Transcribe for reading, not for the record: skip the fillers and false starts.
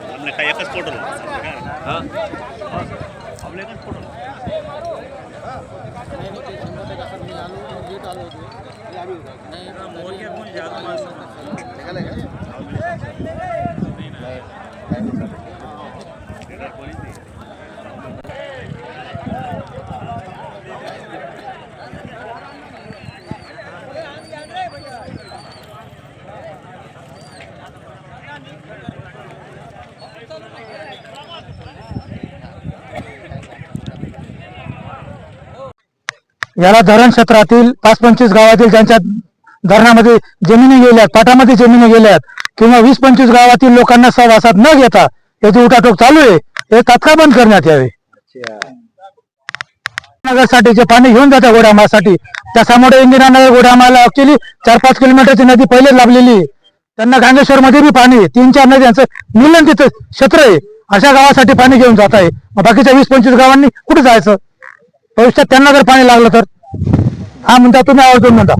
हमने का एकच फोटो हां आपले एकच फोटो याला धरण क्षेत्रातील 5-25 गावातील ज्यांच्या धरणामध्ये जमिनी गेल्यात, पाटामध्ये जमिनी गेल्यात किंवा 20-25 गावातील लोकांना सहवासात न घेता याची उठाठोक चालू आहे, हे तात्काळ बंद करण्यात यावे. नगरसाठीचे पाणी घेऊन जाते घोडामासाठी, त्याच्यामुळे इंदिरानगर घोडामाला ऍक्च्युअली 4-5 किलोमीटरची नदी पहिले लाभलेली आहे. त्यांना गांगेश्वर मध्ये बी पाणी 3-4 नद्यांचं मिलन तिथं क्षेत्र आहे, अशा गावासाठी पाणी घेऊन जात आहे. बाकीच्या 20-25 गावांनी कुठे जायचं? भविष्यात त्यांना जर पाणी लागलं तर हा म्हणता तुम्ही आवर्जून म्हणता.